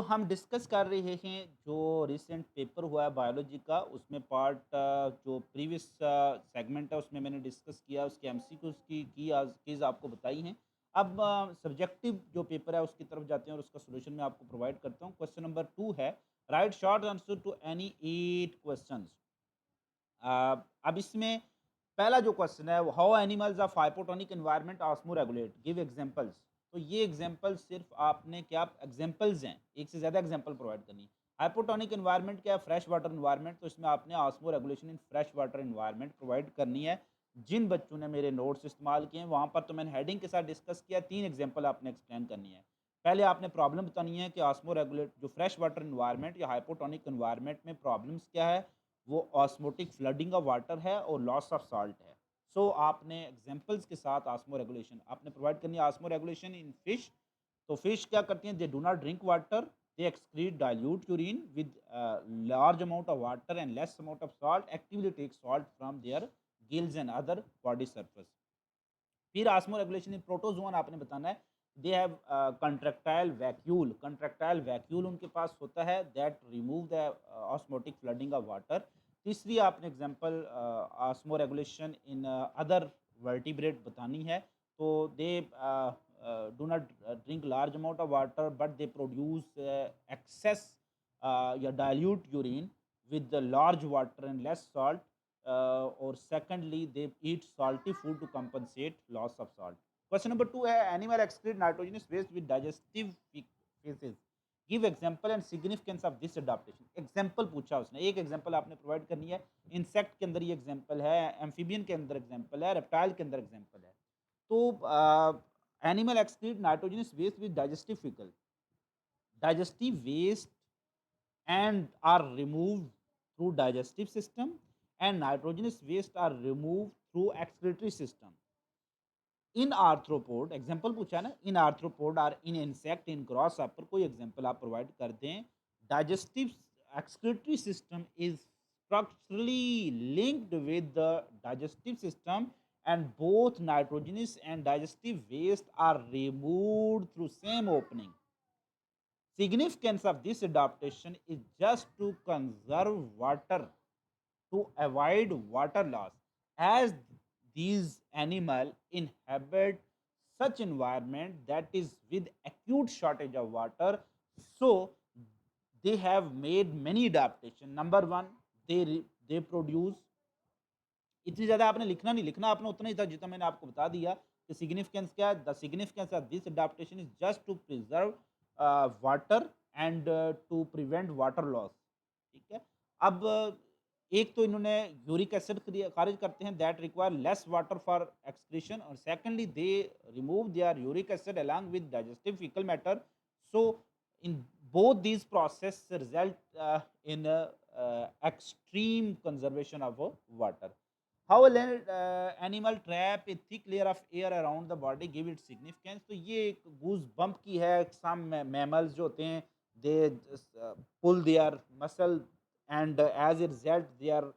हम डिस्कस कर रहे हैं जो रिसेंट पेपर हुआ है बायोलॉजी का, उसमें पार्ट जो प्रीवियस सेगमेंट है उसमें मैंने डिस्कस किया, उसके एमसीक्यूज की आज कीज़ आपको बताई हैं। अब सब्जेक्टिव जो पेपर है उसकी तरफ जाते हैं और उसका सॉल्यूशन मैं आपको प्रोवाइड करता हूँ। क्वेश्चन नंबर 2 है, write short answer to any 8 questions. अब इसमें पहला जो क्वेश्चन है, how animals of hypotonic environment osmoregulate, give examples. तो ये एग्जांपल सिर्फ आपने क्या एग्जांपल्स हैं, एक से ज़्यादा एग्जांपल प्रोवाइड करनी है। हाइपोटोनिक एनवायरनमेंट क्या है? फ्रेश वाटर एनवायरनमेंट, तो इसमें आपने osmo regulation in fresh water environment provide करनी है। जिन बच्चों ने मेरे नोट्स इस्तेमाल किए हैं वहाँ पर तो मैंने हेडिंग के साथ डिस्कस किया, 3 एग्जांपल आपने एक्सप्लेन करनी है। पहले आपने प्रॉब्लम बतानी है कि ऑस्मो रेगुलेट जो फ्रेश वाटर एनवायरनमेंट या हाइपोटोनिक एनवायरनमेंट में प्रॉब्लम्स क्या है, वो ऑस्मोटिक फ्लडिंग ऑफ वाटर है और लॉस ऑफ साल्ट है। आपने एग्जांपल्स के साथ ऑस्मो रेगुलेशन आपने प्रोवाइड करनी है। ऑस्मो रेगुलेशन इन फिश, तो फिश क्या करती हैं? They do not drink water, they excrete dilute urine with large amount of water and less amount of salt, actively take salt from their gills and other body surface. फिर osmoregulation in protozoan आपने बताना है। They have contractile vacuole उनके पास होता है that remove the osmotic flooding of water. तीसरी आपने example osmoregulation in other vertebrate बतानी है। तो they do not drink large amount of water but they produce excess या dilute urine with the large water and less salt, or secondly they eat salty food to compensate loss of salt. Question number 2 है, animal excrete nitrogenous waste with digestive phases, give example and significance of this adaptation. Example पूछा उसने, एक example आपने provide करनी है। Insect के अंदर ये एग्जाम्पल है, एम्फीबियन के अंदर एग्जाम्पल है, रेप्टाइल के अंदर एग्जाम्पल है। तो animal excrete nitrogenous waste with digestive fecal, digestive waste and are removed through digestive system, and nitrogenous waste are removed through excretory system. In arthropod example पूछा है ना, इन आर्थ्रोपोड और इन इंसेक्ट इन gross पर कोई एग्जाम्पल आप provide कर दें। Digestive excretory system is structurally linked with the digestive system, and both nitrogenous and digestive waste are removed through same opening. Significance of this adaptation is just to conserve water, to avoid water loss, as these animals inhabit such environment that is with acute shortage of water. So they have made many adaptation. Number one, they produce, इतनी ज़्यादा आपने लिखना नहीं, लिखना आपने उतना ही था जितना मैंने आपको बता दिया कि सिग्निफिकेंस क्या है। The significance of this adaptation is just to preserve water and to prevent water loss. ठीक है। अब एक तो इन्होंने यूरिक एसिड खारिज करते हैं that require less water for excretion, और secondly they remove their uric acid along with digestive fecal matter. So in both these process result in extreme conservation of water. How a animal trap a thick layer of air around the body give it significance। तो ये एक गूज bump की है। सम mammals जो होते हैं they pull their muscle and as a result their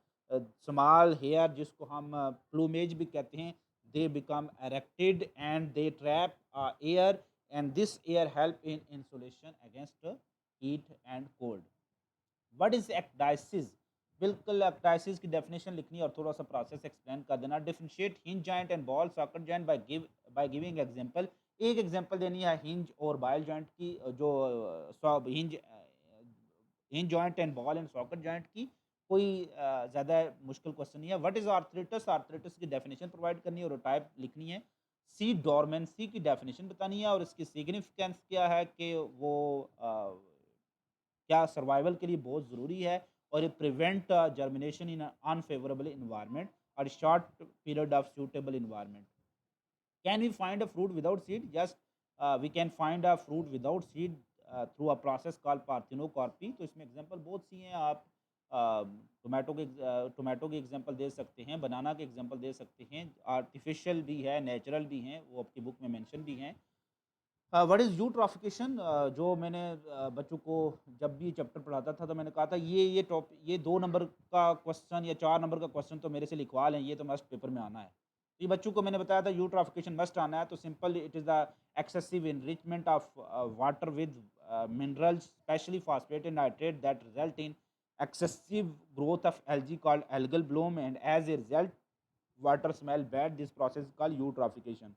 small hair, जिसको हम प्लूमेज भी कहते हैं, they become erected and they trap air, and this air help in insulation against heat and cold. What is ecdysis? बिल्कुल ecdysis की definition लिखनी है और थोड़ा सा प्रोसेस एक्सप्लेन कर देना। Differentiate hinge joint and ball socket joint by giving example. एक एग्जांपल देनी है हिंज और बायल जॉइंट की, जो hinge hinge joint and ball and socket joint की। कोई ज़्यादा मुश्किल क्वेश्चन नहीं है। What is arthritis? आर्थराइटिस की डेफिनेशन प्रोवाइड करनी है और टाइप लिखनी है। सी डोरमेंसी की डेफिनेशन बतानी है और इसकी सिग्निफिकेंस क्या है कि वो क्या सर्वाइवल के लिए बहुत ज़रूरी है, और ये prevent germination in unfavourable environment और short period of suitable environment. Can we find a fruit without seed? Yes, we can find a fruit without seed through a process called parthenocarpy. तो इसमें एग्जांपल बहुत सी हैं। आप tomato की example दे सकते हैं, बनाना के एग्जांपल दे सकते हैं, आर्टिफिशियल भी है, नेचुरल भी हैं, वो आपकी बुक में मेंशन भी हैं। What is eutrophication? जो मैंने बच्चों को जब भी चैप्टर पढ़ाता था तो मैंने कहा था ये 2 नंबर का क्वेश्चन या 4 नंबर का क्वेश्चन तो मेरे से लिखवा लें, ये तो मस्ट पेपर में आना है। तो ये बच्चों को मैंने बताया था यूट्रॉफिकेशन मस्ट आना है। तो simple it is the excessive enrichment of water with minerals, especially phosphate and nitrate, that result in excessive growth of algae called algal bloom, and as a result, water smell bad. This process is called eutrophication.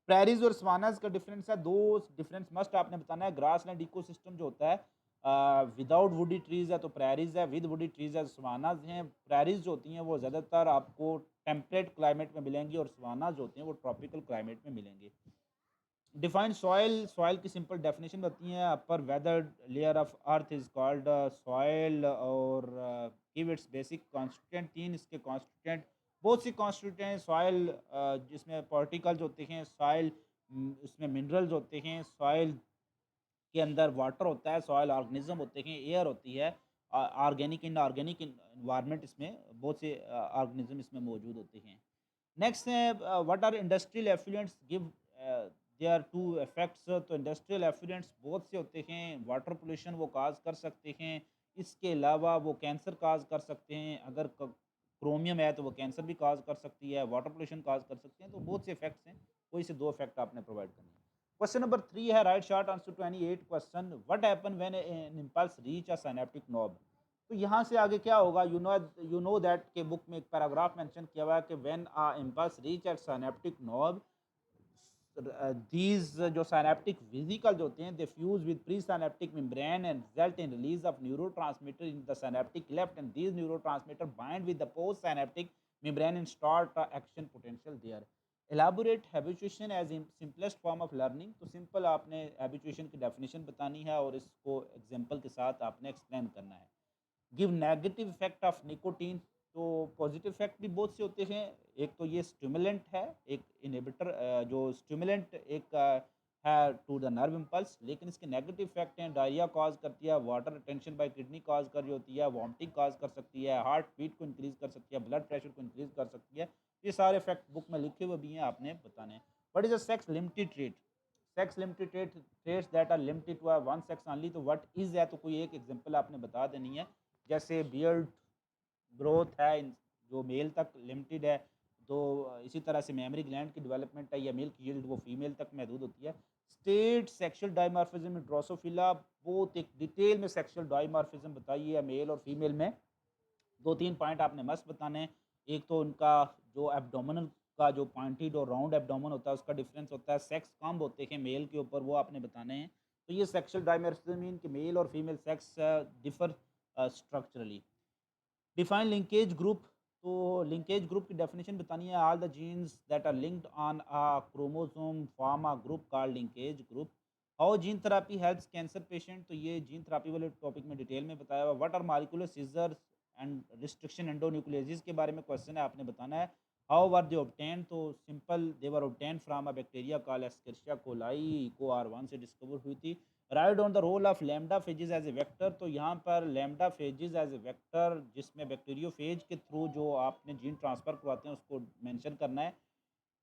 Prairies और सवानास का difference है, दो difference must आपने बताना है। Grass land ecosystem जो होता है विदाउट वुडी ट्रीज है तो प्रेरीज है, विद वुडी ट्रीज है सवानास हैं। प्रेरीज जो होती हैं वो ज़्यादातर आपको टेम्परेट क्लाइमेट में मिलेंगी और सवानास जो होते हैं वो ट्रॉपिकल क्लाइमेट में मिलेंगे। डिफाइन सॉइल, सॉइल की सिंपल डेफिनेशन बताती हैं, upper weather layer of earth is called soil, और गिव इट्स बेसिक कॉन्स्टिट्यूंट, तीन इसके कॉन्स्टिट्यूंट, बहुत सी कॉन्स्टिट्यूंट हैं सॉइल, जिसमें पार्टिकल्स होते हैं सॉइल, उसमें मिनरल्स होते हैं सॉइल के अंदर, वाटर होता है, सॉइल ऑर्गेनिज्म होते हैं, एयर होती है, ऑर्गेनिक इन ऑर्गेनिक इन्वायरमेंट, इसमें बहुत से ऑर्गेनिज्म इसमें मौजूद होते हैं। नेक्स्ट है what are industrial effluents give their two effects, तो इंडस्ट्रियल एफ्लुएंट्स बहुत से होते हैं, वाटर पोल्यूशन वो काज कर सकते हैं, इसके अलावा वो कैंसर काज कर सकते हैं, अगर क्रोमियम है तो वो कैंसर भी काज कर सकती है, वाटर पोल्यूशन काज कर सकते हैं, तो बहुत से इफेक्ट्स हैं, कोई से दो इफेक्ट आपने प्रोवाइड करने हैं। क्वेश्चन नंबर 3 है, write short answer to any 8 question, what happen when an impulse reach a synaptic knob. तो यहाँ से आगे क्या होगा, यू नो दैट के बुक में एक पैराग्राफ मेंशन किया हुआ है कि when a impulse reach at synaptic knob, these जो synaptic vesicles होते हैं, they fuse with presynaptic membrane and result in release of neurotransmitter in the synaptic cleft, and these neurotransmitter bind with the postsynaptic membrane and start action potential there. Elaborate habituation as in simplest form of learning, तो simple आपने habituation की definition बतानी है और इसको example के साथ आपने explain करना है। Give negative effect of nicotine, तो पॉजिटिव इफेक्ट भी बहुत से होते हैं, एक तो ये स्टिमुलेंट है, एक इनहिबिटर, जो स्टिमुलेंट एक है टू द नर्व इम्पल्स, लेकिन इसके नेगेटिव इफेक्ट हैं, डायरिया कॉज करती है, water retention bye kidney cause कर रही होती है, वॉमिटिंग कॉज कर सकती है, हार्ट बीट को इंक्रीज कर सकती है, ब्लड प्रेशर को इंक्रीज कर सकती है, ये सारे इफेक्ट बुक में लिखे हुए भी हैं, आपने बताने हैं। What is a sex limited trait, sex limited traits that are limited to one sex only, तो व्हाट इज है, तो कोई एक एग्जांपल आपने बता देनी है, जैसे बियर्ड ग्रोथ है जो मेल तक लिमिटेड है, तो इसी तरह से मेमोरी ग्लैंड की डेवलपमेंट है या मिल्क यील्ड वो फीमेल तक महदूद होती है। स्टेट सेक्सुअल डाइमॉर्फिज्म में ड्रोसोफिला, बहुत एक डिटेल में सेक्सुअल डाइमॉर्फिज्म बताइए मेल और फीमेल में, दो तीन पॉइंट आपने मस्त बताने हैं। एक तो उनका जो एब्डोमिनल का जो पॉइंटेड और राउंड एब्डोमेन होता है उसका डिफरेंस होता है, सेक्स कम होते हैं मेल के ऊपर, वो आपने बताने हैं। तो ये सेक्सुअल डाइमॉर्फिज्म मीन कि मेल और female sex differ structurally. Define linkage group, तो लिंकेज ग्रुप की डेफिनेशन बतानी है, all the genes that are linked on a chromosome form a group called linkage group. How gene therapy helps cancer patient, तो ये gene therapy वाले topic में detail में बताया हुआ। What are molecular scissors and restriction endonucleases के बारे में क्वेश्चन है, आपने बताना है। हाउ वर दे ऑब्टेन, तो simple, they were obtain from a bacteria called Escherichia coli, Eco R one से डिस्कवर हुई थी। Write on the role of lambda phages as a vector, तो यहाँ पर lambda phages as a vector जिसमें bacteriophage के through जो आपने जीन ट्रांसफ़र करवाते हैं उसको मेंशन करना है।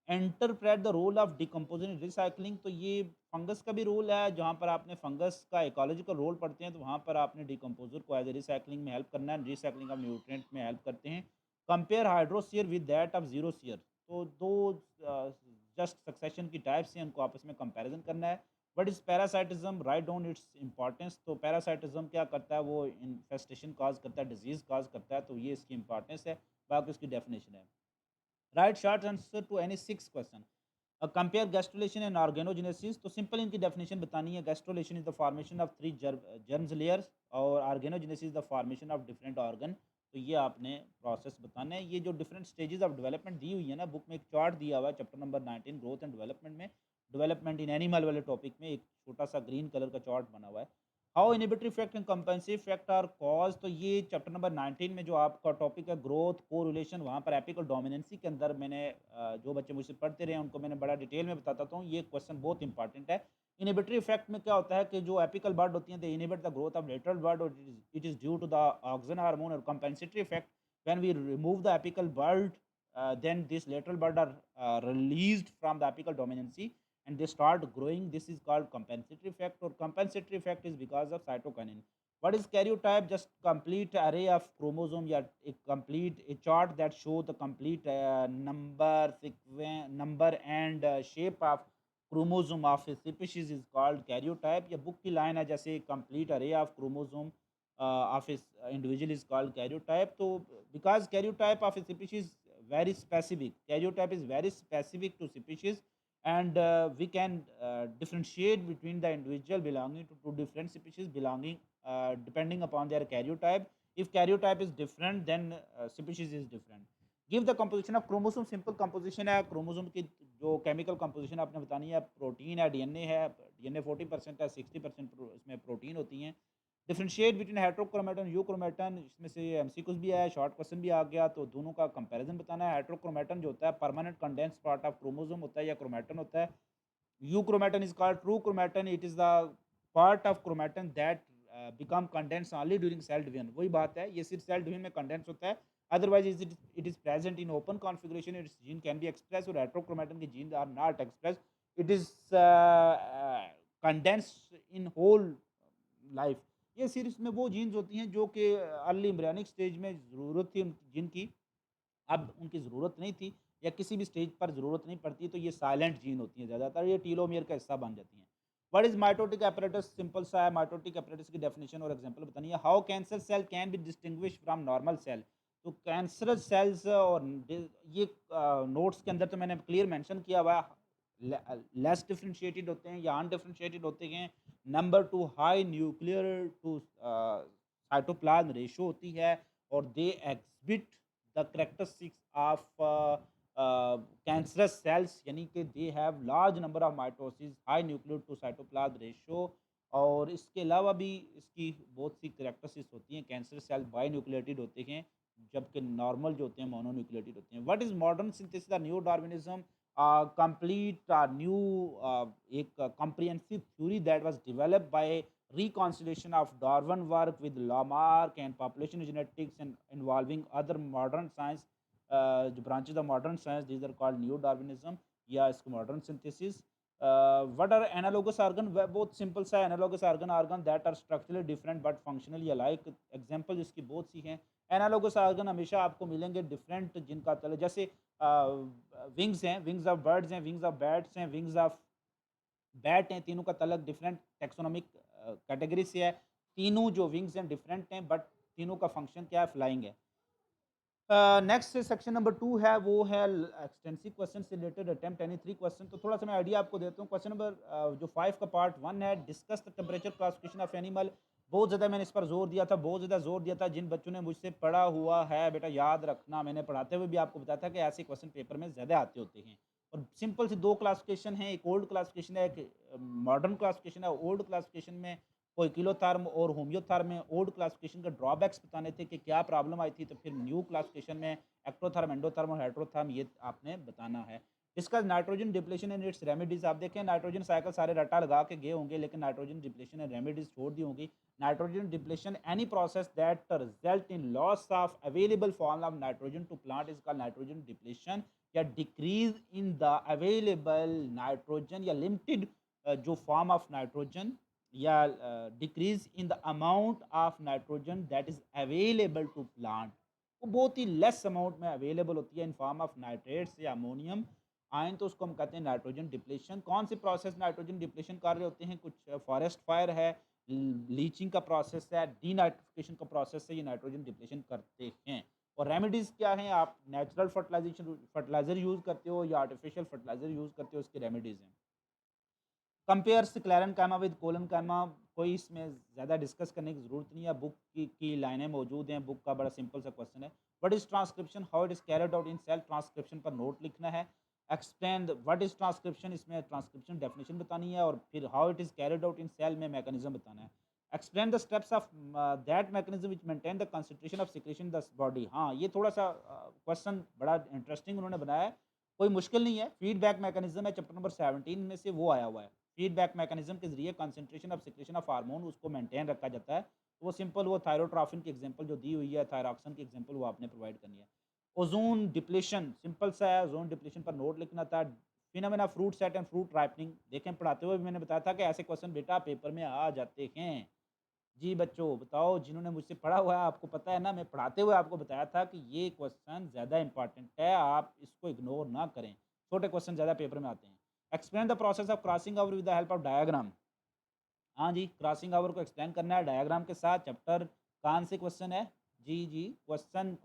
Interpret the role of decomposing recycling, तो ये फंगस का भी रोल है, जहाँ पर आपने फंगस का इकोलॉजिकल रोल पढ़ते हैं तो वहाँ पर आपने डिकम्पोजर को एज ए रिसाइकलिंग में हेल्प करना है, रिसाइकलिंग ऑफ न्यूट्रिएंट में हेल्प करते हैं। Compare hydrosere with that of xerosere, तो दो जस्ट सक्सेशन की टाइप्स हैं, उनको आपस में कंपैरिजन करना है। What is parasitism, write down its importance, तो पैरासाइटिज्म क्या करता है, वो इन्फेस्टेशन काज करता है, डिजीज़ काज करता है, तो ये इसकी इंपॉर्टेंस है, बाकी उसकी डेफिनेशन है। Write short answer to any 6 question. Compare gastrulation and organogenesis, तो सिंपल इनकी डेफिनेशन बतानी है। Gastrulation is the formation of 3 germs layers, और organogenesis the formation of different organ, तो ये आपने प्रोसेस बताना है। ये जो डिफरेंट स्टेजेस ऑफ डेवलपमेंट दी हुई है ना, बुक में एक चार्ट दिया हुआ है chapter number 19 growth and development में, डेवलपमेंट इन एनिमल वाले टॉपिक में एक छोटा सा ग्रीन कलर का चार्ट बना हुआ है। How inhibitory effect and compensatory effect are cause, तो ये चैप्टर नंबर 19 में जो आपका टॉपिक है ग्रोथ कोरिलेशन, वहाँ पर एपिकल डोमिनेंसी के अंदर मैंने जो बच्चे मुझसे पढ़ते रहे हैं उनको मैंने बड़ा डिटेल में बताता हूँ, ये क्वेश्चन बहुत इंपॉर्टेंट है। इनहिबिटरी इफेक्ट में क्या होता है कि जो एपिकल बर्ड होती हैं they inhibit the growth of lateral bud, और it is due to the auxin hormone. और compensatory effect, when we remove the apical bud, then this lateral bud are released from the apical dominancy and they start growing. This is called compensatory effect, or compensatory effect is because of cytokinin. What is karyotype? Just complete array of chromosome, या a complete a chart that show the complete number, sequence, number and shape of chromosome of a species is called karyotype, या book की line है जैसे complete array of chromosome of a individual is called karyotype. तो because karyotype of a species very specific, karyotype is very specific to species, and we can differentiate between the individual belonging to two different species belonging depending upon their karyotype. If karyotype is different, then species is different. Give the composition of chromosome, simple composition है chromosome की, जो chemical composition आपने बतानी है, protein है, DNA है, DNA 40% है, 60% इसमें प्रोटीन होती हैं। डिफरेंशिएट बिटवीन हेट्रोक्रोमेटन यूक्रोमेटन, इसमें से एमसीक्यूज भी आया, शॉर्ट क्वेश्चन भी आ गया, तो दोनों का कंपैरिजन बताना है। हेट्रोक्रोमेटन जो होता है permanent condense part of chromosome होता है या क्रोमेटन होता है। Euchromatin is called true chromatin, it is the part of chromatin that become condense only during cell division. वही बात है, ये सिर्फ सेल डिवीजन में कंडेंस होता है, otherwise it is present in open configuration, its gene can be express, और heterochromatin के gene are not express, it is condense in whole life. ये सीरीज में वो जीन्स होती हैं जो कि अर्ली एम्ब्रियोनिक स्टेज में ज़रूरत थी जिनकी, अब उनकी ज़रूरत नहीं थी, या किसी भी स्टेज पर ज़रूरत नहीं पड़ती, तो ये साइलेंट जीन होती हैं ज़्यादातर, ये टीलोमियर का हिस्सा बन जाती हैं। What is mitotic apparatus? Simple सा है, माइटोटिक apparatus की डेफिनेशन और एग्जांपल बतानी है। How cancer cell can be distinguish from normal cell? तो कैंसरस सेल्स और ये नोट्स के अंदर तो मैंने क्लियर मेंशन किया हुआ है, लेस डिफरेंशिएटेड होते हैं या अनडिफरेंशिएटेड होते हैं। Number two high nuclear to cytoplasm ratio होती है, और they exhibit the characteristics of cancerous cells, यानी कि they have large number of mitosis, high nuclear to cytoplasm ratio. और इसके अलावा भी इसकी बहुत सी करेक्टरिस्टिक्स होती हैं। कैंसर सेल बाई न्यूक्लिएटेड होते हैं, जबकि नॉर्मल जो होते हैं मोनोन्यूक्लिएटेड होते हैं। What is modern synthesis? The new Darwinism complete new एक comprehensive theory that was developed by reconciliation of Darwin work with Lamarck and population genetics and involving other modern science, जो branches of modern science, these are called neo Darwinism या इसको modern synthesis. What are analogous organ? बहुत simple सा analogous organ that are structurally different but functionally alike. Example इसकी बहुत सी हैं। Analogous organ हमेशा आपको मिलेंगे डिफरेंट, जिनका तल जैसे विंग्स हैं, विंग्स ऑफ बर्ड्स हैं, विंग्स ऑफ बैट्स हैं, विंग्स ऑफ बैट हैं, तीनों का तलक डिफरेंट टैक्सोनॉमिक कैटेगरी से है। तीनों जो विंग्स हैं डिफरेंट हैं, बट तीनों का फंक्शन क्या है? फ्लाइंग है। नेक्स्ट सेक्शन नंबर 2 है, वो है एक्सटेंसिव क्वेश्चन से रिलेटेड, अटेम्प्ट एनी 3 क्वेश्चन। तो थोड़ा सा मैं आइडिया आपको देता हूँ। क्वेश्चन नंबर जो 5 का पार्ट 1 है, discuss the temperature classification of animal. बहुत ज़्यादा मैंने इस पर जोर दिया था, बहुत ज़्यादा जोर दिया था। जिन बच्चों ने मुझसे पढ़ा हुआ है बेटा, याद रखना, मैंने पढ़ाते हुए भी आपको बताया था कि ऐसे क्वेश्चन पेपर में ज़्यादा आते होते हैं। और सिंपल सी 2 क्लासिफिकेशन है, एक ओल्ड क्लासिफिकेशन है, एक मॉडर्न क्लासिफिकेशन है। ओल्ड क्लासिफिकेशन में कोई किलोथर्म और होम्योथर्म में ओल्ड क्लासिफिकेशन का ड्रॉबैक्स बताने थे कि क्या प्रॉब्लम आई थी, तो फिर न्यू क्लासिफिकेशन में एक्टोथर्म, एंडोथर्म और हेटेरोथर्म ये आपने बताना है। इसका nitrogen depletion and it's remedies, आप देखें नाइट्रोजन साइकिल सारे रट्टा लगा के गए होंगे, लेकिन नाइट्रोजन डिप्लेशन एंड रेमेडीज छोड़ दी होंगी। Nitrogen depletion any process that result in loss of available form of nitrogen to plant is called nitrogen depletion, या decrease in the available nitrogen, या लिमिटेड जो फॉर्म ऑफ नाइट्रोजन, या decrease in the amount of nitrogen that is available to plant. वो बहुत ही less amount में available होती है इन फॉर्म ऑफ नाइट्रेट्स या अमोनियम आयन, तो उसको हम कहते हैं नाइट्रोजन डिप्लेशन। कौन से प्रोसेस नाइट्रोजन डिप्लेशन कर रहे होते हैं? कुछ फॉरेस्ट फायर है, लीचिंग का प्रोसेस है, डीनाइट्रिफिकेशन का प्रोसेस है, ये नाइट्रोजन डिप्लेशन करते हैं। और रेमेडीज़ क्या हैं? आप नेचुरल फर्टिलाइजर यूज़ करते हो या आर्टिफिशियल फर्टिलाइजर यूज़ करते हो, उसकी रेमेडीज़ हैं। कंपेयर स्क्लेरन कायमा विद कोलन कायमा, कोई इसमें ज़्यादा डिस्कस करने की ज़रूरत नहीं है, बुक की लाइनें मौजूद हैं, बुक का बड़ा सिंपल सा क्वेश्चन है। What is transcription? How it is carried out in cell? Transcription पर नोट लिखना है। एक्सप्लेन व्हाट इज़ ट्रांसक्रिप्शन, इसमें ट्रांसक्रिप्शन डेफिनेशन बतानी है, और फिर how it is carried out in cell में मैकेनिज्म बताना है। Explain the steps of that mechanism which maintain the concentration of secretion in the body. हाँ, ये थोड़ा सा क्वेश्चन बड़ा इंटरेस्टिंग उन्होंने बनाया है, कोई मुश्किल नहीं है। फीडबैक मैकेनिज्म है, चैप्टर नंबर 17 में से वो आया हुआ है। फीडबैक मैकेनिज्म के जरिए concentration of secretion of hormone उसको मेंटेन रखा जाता है। तो वो सिंपल, वो थायरोट्रॉफिन की एग्जांपल जो दी हुई है, थायरॉक्सिन की एग्जांपल वो आपने प्रोवाइड करनी है। ओजोन डिप्लेशन सिंपल सा है, ओजोन डिप्लेशन पर नोट लिखना था। Phenomena fruit set and fruit ripening, देखें पढ़ाते हुए भी मैंने बताया था कि ऐसे क्वेश्चन बेटा पेपर में आ जाते हैं। जी बच्चों बताओ, जिन्होंने मुझसे पढ़ा हुआ है आपको पता है ना, मैं पढ़ाते हुए आपको बताया था कि ये क्वेश्चन ज़्यादा इंपॉर्टेंट है, आप इसको इग्नोर ना करें। छोटे क्वेश्चन ज़्यादा पेपर में आते हैं। Explain the process of crossing over with the help of diagram. हाँ जी, क्रॉसिंग ओवर को एक्सप्लेन करना है डायग्राम के साथ। चैप्टर कौन से क्वेश्चन है? जी, जी, क्वेश्चन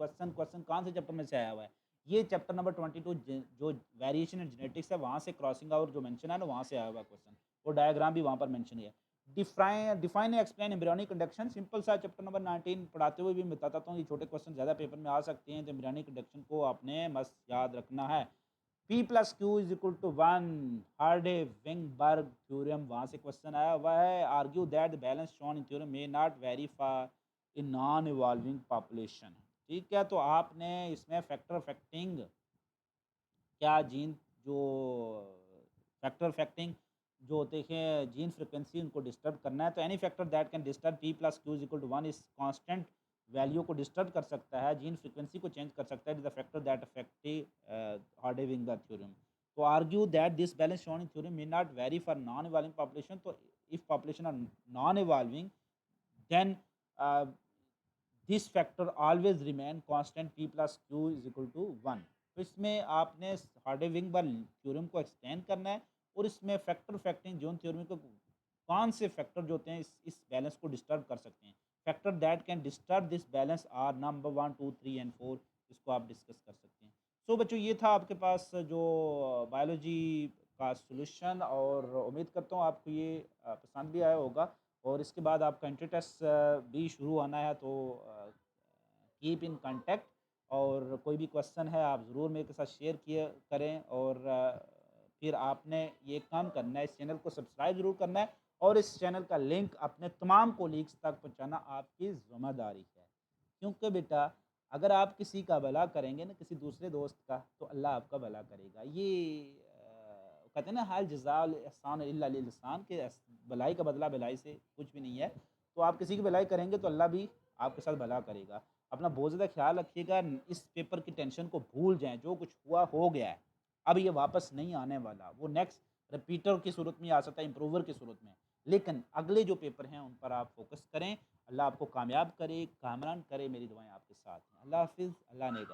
कौन से चैप्टर में से आया हुआ है? ये चैप्टर नंबर 22 जो वेरिएशन इन जेनेटिक्स है, वहाँ से क्रॉसिंग ओवर जो मेंशन है ना, वहाँ से आया हुआ है क्वेश्चन। वो डायग्राम भी वहाँ पर मेंशन है। Define and explain embryonic induction, simple सा चैप्टर नंबर 19 पढ़ाते हुए भी मैं बताता हूँ, ये छोटे क्वेश्चन ज़्यादा पेपर में आ सकते हैं, तो एम्ब्रियोनिक इंडक्शन को आपने मस्त याद रखना है। P plus q is equal to 1, Hardy Weinberg theorem, वहाँ से क्वेश्चन आया हुआ है। Argue that the balance shown in theorem may not vary for in non evolving population. ठीक है, तो आपने इसमें फैक्टर फैक्टिंग क्या जीन जो फैक्टर फैक्टिंग जो होते हैं जीन फ्रिक्वेंसी उनको डिस्टर्ब करना है, तो any factor that can disturb p plus q is equal to 1 इस कांस्टेंट वैल्यू को डिस्टर्ब कर सकता है, जीन फ्रिक्वेंसी को चेंज कर सकता है, the factor that affect Hardy Weinberg the theorem. तो argue that this balance shown in theorem may not vary for non evolving population, तो if population are non evolving then this factor always remain constant p plus q is equal to 1। तो इसमें आपने हार्डे-विंगबर्ग theorem को extend करना है और इसमें factor फैक्टिंग zone theorem को कौन से फैक्टर जो होते हैं इस बैलेंस को डिस्टर्ब कर सकते हैं। Factor that can disturb this balance are number 1, 2, 3 and 4, इसको आप डिस्कस कर सकते हैं। सो बच्चों, ये था आपके पास जो बायोलॉजी का सॉल्यूशन, और उम्मीद करता हूँ आपको ये पसंद भी आया होगा। और इसके बाद आपका एंट्री टेस्ट भी शुरू होना है, तो कीप इन कांटेक्ट, और कोई भी क्वेश्चन है आप ज़रूर मेरे के साथ शेयर किया करें। और फिर आपने ये काम करना है, इस चैनल को सब्सक्राइब ज़रूर करना है, और इस चैनल का लिंक अपने तमाम कोलीग्स तक पहुंचाना आपकी ज़िम्मेदारी है। क्योंकि बेटा, अगर आप किसी का भला करेंगे ना, किसी दूसरे दोस्त का, तो अल्लाह आपका भला करेगा। ये कहते हैं ना, हाल जज़ाउल एहसान इल्ला लिल एहसान, के भलाई का बदला भलाई से कुछ भी नहीं है। तो आप किसी की भलाई करेंगे तो अल्लाह भी आपके साथ भला करेगा। अपना बहुत ज़्यादा ख़्याल रखिएगा, इस पेपर की टेंशन को भूल जाएँ, जो कुछ हुआ हो गया है। अब ये वापस नहीं आने वाला, वो नेक्स्ट रिपीटर की सूरत में आ सकता है, इम्प्रूवर की सूरत में। लेकिन अगले जो पेपर हैं उन पर आप फ़ोकस करें। अल्लाह आपको कामयाब करे, कामरान करे, मेरी दुआएँ आपके साथ हैं। अल्लाह हाफ़िज़, अल्लाह ने